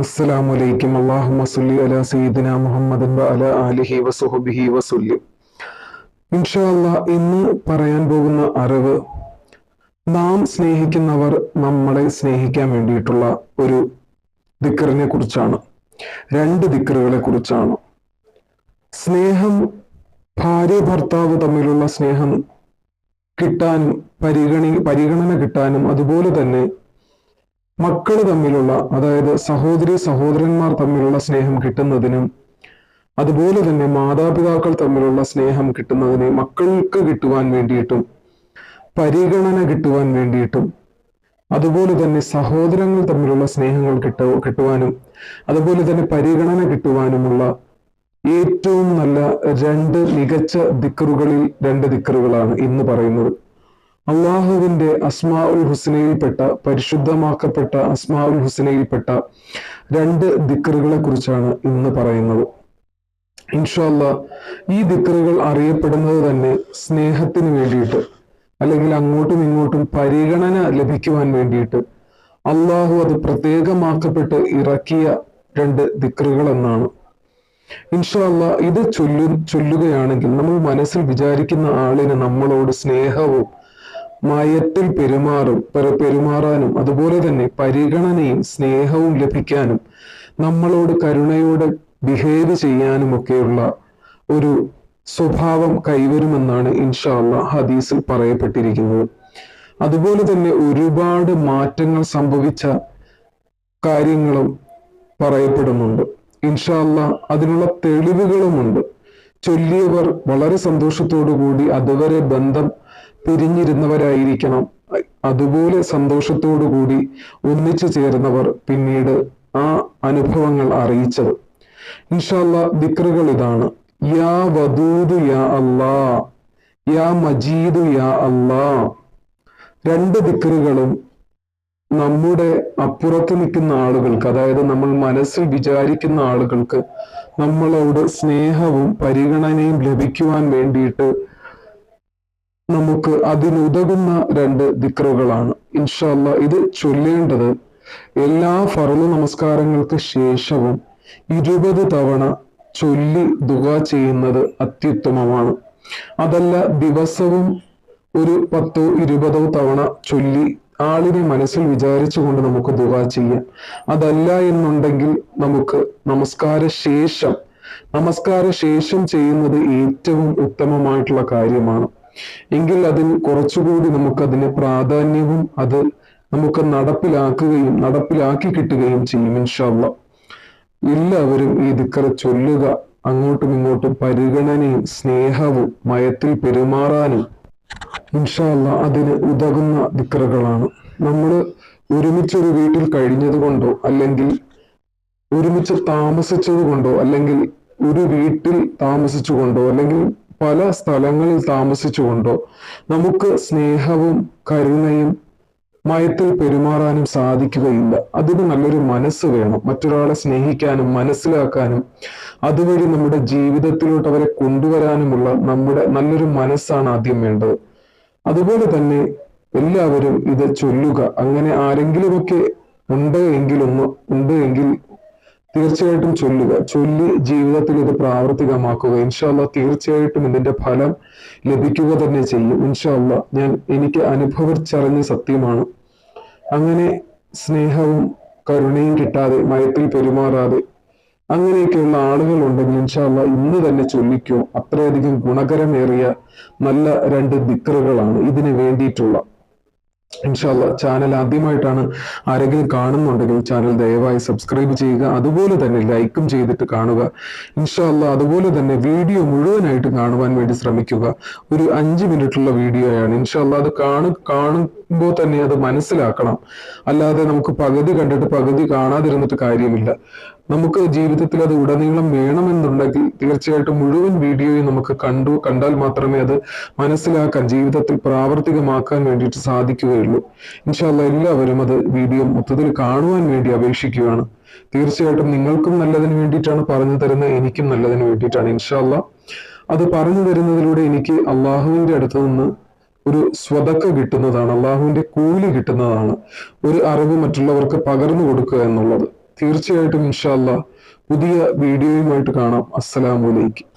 അസ്സലാമു അലൈക്കും. അല്ലാഹുമ്മ സ്വല്ലി അലാ സയ്യിദിനാ മുഹമ്മദിൻ വഅലാ ആലിഹി വസുഹ്ബിഹി വസല്ലം. ഇൻഷാ അല്ലാഹ് ഇന്ന് പറയാൻ പോകുന്ന അറിവ് നാം സ്നേഹിക്കുന്നവർ നമ്മളെ സ്നേഹിക്കാൻ വേണ്ടിയിട്ടുള്ള ഒരു ദിക്റിനെ കുറിച്ചാണ്. രണ്ട് ദിക്റുകളെ കുറിച്ചാണ്. സ്നേഹം, ഭാര്യ ഭർത്താവ് തമ്മിലുള്ള സ്നേഹം കിട്ടാനും പരിഗണന കിട്ടാനും, അതുപോലെ തന്നെ മക്കൾ തമ്മിലുള്ള, അതായത് സഹോദരി സഹോദരന്മാർ തമ്മിലുള്ള സ്നേഹം കിട്ടുന്നതിനും, അതുപോലെ തന്നെ മാതാപിതാക്കൾ തമ്മിലുള്ള സ്നേഹം കിട്ടുന്നതിന്, മക്കൾക്ക് കിട്ടുവാൻ വേണ്ടിയിട്ടും പരിഗണന കിട്ടുവാൻ വേണ്ടിയിട്ടും, അതുപോലെ തന്നെ സഹോദരങ്ങൾ തമ്മിലുള്ള സ്നേഹങ്ങൾ കിട്ടുവാനും അതുപോലെ തന്നെ പരിഗണന കിട്ടുവാനുമുള്ള ഏറ്റവും നല്ല രണ്ട് മികച്ച ദിക്റുകളിൽ രണ്ട് ദിക്റുകളാണ് ഇന്ന് പറയുന്നത്. അള്ളാഹുവിന്റെ അസ്മാഉൽ ഹുസ്നയിൽപ്പെട്ട, പരിശുദ്ധമാക്കപ്പെട്ട അസ്മാഉൽ ഹുസ്നയിൽപ്പെട്ട രണ്ട് ദിക്റുകളെ കുറിച്ചാണ് ഇന്ന് പറയുന്നത്. ഇൻഷാ അല്ലാഹ് ഈ ദിക്റുകൾ അറിയപ്പെടുന്നത് തന്നെ സ്നേഹത്തിന് വേണ്ടിയിട്ട്, അല്ലെങ്കിൽ അങ്ങോട്ടും ഇങ്ങോട്ടും പരിഗണന ലഭിക്കുവാൻ വേണ്ടിയിട്ട് അള്ളാഹു അത് പ്രത്യേകമാക്കപ്പെട്ട് ഇറക്കിയ രണ്ട് ദിക്റുകൾ എന്നാണ്. ഇൻഷാ അല്ലാഹ് ഇത് ചൊല്ലുകയാണെങ്കിൽ നമ്മൾ മനസ്സിൽ വിചാരിക്കുന്ന ആളിന് നമ്മളോട് സ്നേഹവും മയത്തിൽ പെരുമാറാനും, അതുപോലെ തന്നെ പരിഗണനയും സ്നേഹവും ലഭിക്കാനും, നമ്മളോട് കരുണയോടെ ബിഹേവ് ചെയ്യാനും ഒക്കെയുള്ള ഒരു സ്വഭാവം കൈവരുമെന്നാണ് ഇൻഷാ അല്ലാഹ് ഹദീസിൽ പറയപ്പെട്ടിരിക്കുന്നത്. അതുപോലെ തന്നെ ഒരുപാട് മാറ്റങ്ങൾ സംഭവിച്ച കാര്യങ്ങളും പറയപ്പെടുന്നുണ്ട്. ഇൻഷാ അല്ലാഹ് അതിനുള്ള തെളിവുകളുമുണ്ട്. ചൊല്ലിയവർ വളരെ സന്തോഷത്തോടു കൂടി, അതുവരെ ബന്ധം പിരിഞ്ഞിരുന്നവരായിരിക്കണം, അതുപോലെ സന്തോഷത്തോടു കൂടി ഒന്നിച്ചു ചേർന്നവർ പിന്നീട് ആ അനുഭവങ്ങൾ അറിയിച്ചത്. ഇൻഷാ അല്ലാഹ് ദിക്റുകൾ ഇതാണ്: യാ വദൂദു യാ അല്ലാ, യാ മജീദു യാ അല്ലാ. രണ്ട് ദിക്റുകളും നമ്മുടെ അപ്പുറത്ത് നിൽക്കുന്ന ആളുകൾക്ക്, അതായത് നമ്മൾ മനസ്സിൽ വിചാരിക്കുന്ന ആളുകൾക്ക് നമ്മളോട് സ്നേഹവും പരിഗണനയും ലഭിക്കുവാൻ വേണ്ടിയിട്ട് നമുക്ക് അതിനുതകുന്ന രണ്ട് ദിക്റുകളാണ്. ഇൻഷാ അല്ലാഹ് ഇത് ചൊല്ലേണ്ടത് എല്ലാ ഫർള് നമസ്കാരങ്ങൾക്ക് ശേഷവും 20 തവണ ചൊല്ലി ദുആ ചെയ്യുന്നത് അത്യുത്തമമാണ്. അതല്ല, ദിവസവും ഒരു 10 20 തവണ ചൊല്ലി ആളിനെ മനസ്സിൽ വിചാരിച്ചുകൊണ്ട് നമുക്ക് ദുആ ചെയ്യാം. അതല്ല എന്നുണ്ടെങ്കിൽ നമുക്ക് നമസ്കാര ശേഷം ചെയ്യുന്നത് ഏറ്റവും ഉത്തമമായിട്ടുള്ള കാര്യമാണ്. എങ്കിൽ അതിന് കുറച്ചുകൂടി നമുക്കതിന് പ്രാധാന്യവും അത് നമുക്ക് നടപ്പിലാക്കി കിട്ടുകയും ചെയ്യും. ഇൻഷാ അല്ലാഹ് എല്ലാവരും ഈ ദിക്റ് ചൊല്ലുക. അങ്ങോട്ടും ഇങ്ങോട്ടും പരിഗണനയും സ്നേഹവും മയത്തിൽ പെരുമാറാനും ഇൻഷാ അല്ലാഹ് അതിന് ഉതകുന്ന ദിക്റുകളാണ്. നമ്മൾ ഒരുമിച്ചൊരു വീട്ടിൽ കഴിഞ്ഞത് കൊണ്ടോ, അല്ലെങ്കിൽ ഒരുമിച്ച് താമസിച്ചത് കൊണ്ടോ, അല്ലെങ്കിൽ ഒരു വീട്ടിൽ താമസിച്ചുകൊണ്ടോ, അല്ലെങ്കിൽ പല സ്ഥലങ്ങളിൽ താമസിച്ചുകൊണ്ടോ നമുക്ക് സ്നേഹവും കരുണയും മയത്തിൽ പെരുമാറാനും സാധിക്കുകയില്ല. അതിന് നല്ലൊരു മനസ്സ് വേണം, മറ്റൊരാളെ സ്നേഹിക്കാനും മനസ്സിലാക്കാനും അതുവഴി നമ്മുടെ ജീവിതത്തിലോട്ട് അവരെ കൊണ്ടുവരാനുമുള്ള നമ്മുടെ നല്ലൊരു മനസ്സാണ് ആദ്യം വേണ്ടത്. അതുപോലെ തന്നെ എല്ലാവരും ഇത് ചൊല്ലുക. അങ്ങനെ ആരെങ്കിലുമൊക്കെ ഉണ്ട് എങ്കിൽ തീർച്ചയായിട്ടും ചൊല്ലുക. ചൊല്ലി ജീവിതത്തിൽ ഇത് പ്രാവർത്തികമാക്കുക. ഇൻഷാ അല്ലാഹ് തീർച്ചയായിട്ടും ഇതിന്റെ ഫലം ലഭിക്കുക തന്നെ ചെയ്യും. ഇൻഷാ അല്ലാഹ് എനിക്ക് അനുഭവിച്ചറിഞ്ഞ സത്യമാണ്. അങ്ങനെ സ്നേഹവും കരുണയും കിട്ടാതെ, മയത്തിൽ പെരുമാറാതെ അങ്ങനെയൊക്കെയുള്ള ആളുകൾ ഉണ്ടെങ്കിൽ ഇൻഷാ അല്ലാഹ് ഇന്ന് തന്നെ ചൊല്ലിക്കോ. അത്രയധികം ഗുണകരമേറിയ നല്ല രണ്ട് ദിക്റുകളാണ് ഇതിന് വേണ്ടിയിട്ടുള്ള. ഇൻഷാ അല്ലാഹ് ചാനൽ ആദ്യമായിട്ടാണ് ആരെങ്കിലും കാണുന്നുണ്ടെങ്കിൽ ചാനൽ ദയവായി സബ്സ്ക്രൈബ് ചെയ്യുക. അതുപോലെ തന്നെ ലൈക്കും ചെയ്തിട്ട് കാണുക. ഇൻഷാ അല്ലാഹ് അതുപോലെ തന്നെ വീഡിയോ മുഴുവനായിട്ട് കാണുവാൻ വേണ്ടി ശ്രമിക്കുക. ഒരു 5 മിനിറ്റുള്ള വീഡിയോയാണ്. ഇൻഷാ അല്ലാഹ് അത് കാണുമ്പോൾ തന്നെ അത് മനസ്സിലാക്കണം. അല്ലാതെ നമുക്ക് പകുതി കണ്ടിട്ട് പകുതി കാണാതിരുന്നിട്ട് കാര്യമില്ല. നമുക്ക് ജീവിതത്തിൽ അത് ഉടനീളം വേണമെന്നുണ്ടെങ്കിൽ തീർച്ചയായിട്ടും മുഴുവൻ വീഡിയോയും നമുക്ക് കണ്ടാൽ മാത്രമേ അത് മനസ്സിലാക്കാൻ, ജീവിതത്തിൽ പ്രാവർത്തികമാക്കാൻ വേണ്ടിയിട്ട് സാധിക്കുകയുള്ളൂ. ഇൻഷാ അല്ലാഹ് എല്ലാവരും അത് വീഡിയോ മൊത്തത്തിൽ കാണുവാൻ വേണ്ടി അപേക്ഷിക്കുകയാണ്. തീർച്ചയായിട്ടും നിങ്ങൾക്കും നല്ലതിന് വേണ്ടിയിട്ടാണ് പറഞ്ഞു തരുന്നത്, എനിക്കും നല്ലതിന് വേണ്ടിയിട്ടാണ്. ഇൻഷാ അല്ലാഹ് അത് പറഞ്ഞു തരുന്നതിലൂടെ എനിക്ക് അള്ളാഹുവിന്റെ അടുത്ത് നിന്ന് ഒരു സ്വതക്ക കിട്ടുന്നതാണ്, അള്ളാഹുവിന്റെ കൂലി കിട്ടുന്നതാണ്. ഒരു അറിവ് മറ്റുള്ളവർക്ക് പകർന്നു കൊടുക്കുക എന്നുള്ളത്. തീർച്ചയായിട്ടും ഇൻഷാ അല്ലാ പുതിയ വീഡിയോയുമായിട്ട് കാണാം. അസ്സലാമു അലൈക്കും.